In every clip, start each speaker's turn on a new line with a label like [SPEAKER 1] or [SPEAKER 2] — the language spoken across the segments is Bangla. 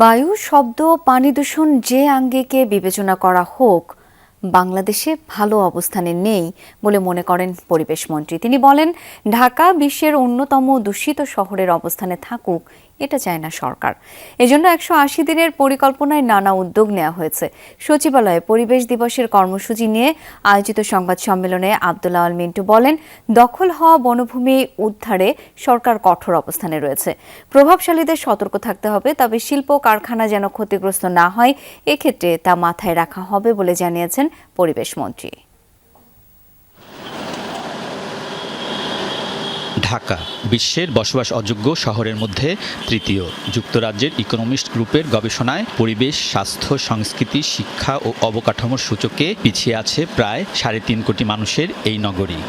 [SPEAKER 1] বায়ু, শব্দ, পানি দূষণ যে আঙ্গিকে বিবেচনা করা হোক, বাংলাদেশে ভালো অবস্থানে নেই বলে মনে করেন পরিবেশ মন্ত্রী। তিনি বলেন, ঢাকা বিশ্বের অন্যতম দূষিত শহরের অবস্থানে থাকুক, এটা চায় না সরকার। এজন্য 180 দিনের পরিকল্পনায় নানা উদ্যোগ নেওয়া হয়েছে। সচিবালয়ে পরিবেশ দিবসের কর্মসূচি নিয়ে আয়োজিত সংবাদ সম্মেলনে আব্দুল আওয়াল মিন্টু বলেন, দখল হওয়া বনভূমি উদ্ধারে সরকার কঠোর অবস্থানে রয়েছে। প্রভাবশালীদের সতর্ক থাকতে হবে, তবে শিল্প কারখানা যেন ক্ষতিগ্রস্ত না হয় এক্ষেত্রে তা মাথায় রাখা হবে বলে জানিয়েছেন পরিবেশ মন্ত্রী।
[SPEAKER 2] ঢাকা বিশ্বের বসবাস অযোগ্য শহরের মধ্যে তৃতীয়। যুক্তরাজ্যের ইকোনমিস্ট গ্রুপের গবেষণায় পরিবেশ, স্বাস্থ্য, সংস্কৃতি, শিক্ষা ও অবকাঠামোর সূচকে পিছিয়ে আছে প্রায় 3.5 কোটি মানুষের এই নগরী।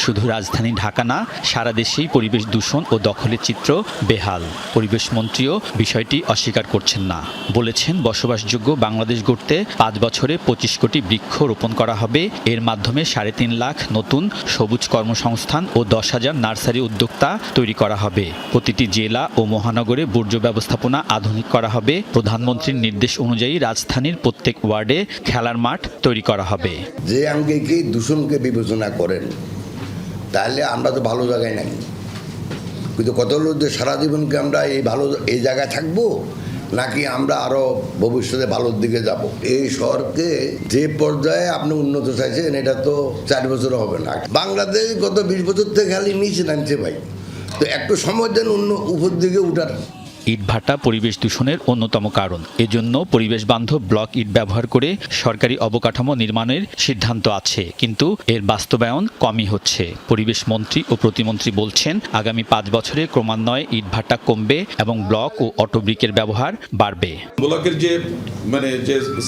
[SPEAKER 2] শুধু রাজধানী ঢাকা না, সারা দেশেই পরিবেশ দূষণ ও দখলের চিত্র বেহাল। পরিবেশ মন্ত্রীও বিষয়টি অস্বীকার করছেন না। বলেছেন, বসবাসযোগ্য বাংলাদেশ গড়তে 5 বছরে 25 কোটি বৃক্ষ রোপণ করা হবে। এর মাধ্যমে 3.5 লাখ নতুন সবুজ কর্মসংস্থান ও 10,000 নার্সারি উদ্যোক্তা তৈরি করা হবে। প্রতিটি জেলা ও মহানগরে বর্জ্য ব্যবস্থাপনা আধুনিক করা হবে। প্রধানমন্ত্রীর নির্দেশ অনুযায়ী রাজধানীর প্রত্যেক ওয়ার্ডে খেলার মাঠ তৈরি করা হবে।
[SPEAKER 3] যে আঙ্গিকে দূষণকে বিবেচনা করেন, তাহলে আমরা তো ভালো জায়গায় নাই। কিন্তু কত লোক যে সারা জীবনকে আমরা এই জায়গায় থাকবো, নাকি আমরা আরো ভবিষ্যতে ভালোর দিকে যাব। এই শহরকে যে পর্যায়ে আপনি উন্নত চাইছেন, এটা তো 4 বছর হবে না। বাংলাদেশ গত 20 বছর থেকে খালি নিচে নামছে ভাই। তো একটু সময় দেন উপর দিকে উঠার।
[SPEAKER 2] ইটভাটা পরিবেশ দূষণের অন্যতম কারণ। এজন্য পরিবেশ বান্ধব ব্লক ইট ব্যবহার করে সরকারি অবকাঠামো নির্মাণের সিদ্ধান্ত আছে, কিন্তু এর বাস্তবায়ন কমই হচ্ছে। পরিবেশ মন্ত্রী ও প্রতিমন্ত্রী বলছেন, আগামী 5 বছরে ক্রমান্বয়ে ইটভাটা কমবে এবং ব্লক ও অটোব্রিকের ব্যবহার বাড়বে।
[SPEAKER 4] ব্লকের যে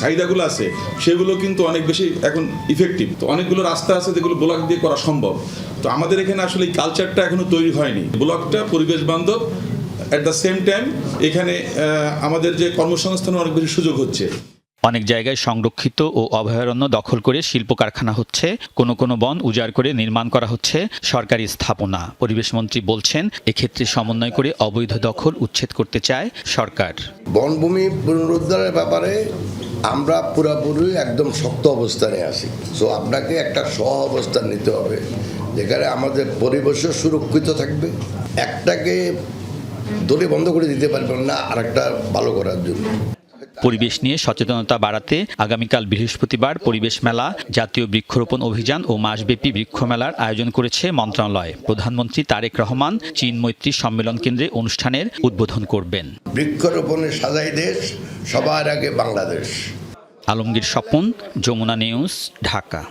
[SPEAKER 4] চাহিদাগুলো আছে, সেগুলো কিন্তু অনেক বেশি এখন ইফেক্টিভ। তো অনেকগুলো রাস্তা আছে যেগুলো ব্লক দিয়ে করা সম্ভব। তো আমাদের এখানে আসলে এই কালচারটা এখনো তৈরি হয়নি। ব্লকটা পরিবেশ বান্ধব, অ্যাট দ্য সেম টাইম এখানে আমাদের যে কর্মসংস্থানের অনেক বেশি সুযোগ হচ্ছে।
[SPEAKER 2] অনেক জায়গায় সংরক্ষিত ও অভয়ারণ্য দখল করে শিল্প কারখানা হচ্ছে, কোনো কোনো বন উজাড় করে নির্মাণ করা হচ্ছে সরকারি স্থাপনা। পরিবেশ মন্ত্রী বলছেন, এক্ষেত্রে সমন্বয় করে অবৈধ দখল উচ্ছেদ করতে চায় সরকার।
[SPEAKER 3] বনভূমি পুনরুদ্ধারের ব্যাপারে আমরা পুরোপুরি একদম শক্ত অবস্থানে আছি। সো আপনাকে একটা অবস্থান নিতে হবে, যেখানে আমাদের পরিবেশও সুরক্ষিত থাকবে। একটাকে দলে বন্ধ করে দিতে পারবেন না আরেকটা ভালো করার জন্য।
[SPEAKER 2] পরিবেশ নিয়ে সচেতনতা বাড়াতে আগামীকাল বৃহস্পতিবার পরিবেশ মেলা, জাতীয় বৃক্ষরোপণ অভিযান ও মাসব্যাপী বৃক্ষ মেলার আয়োজন করেছে মন্ত্রণালয়। প্রধানমন্ত্রী তারেক রহমান চীন মৈত্রী সম্মেলন কেন্দ্রে অনুষ্ঠানের উদ্বোধন করবেন।
[SPEAKER 3] বৃক্ষরোপণের সাজাই দেশ, সবার আগে বাংলাদেশ।
[SPEAKER 2] আলমগীর স্বপন, যমুনা নিউজ, ঢাকা।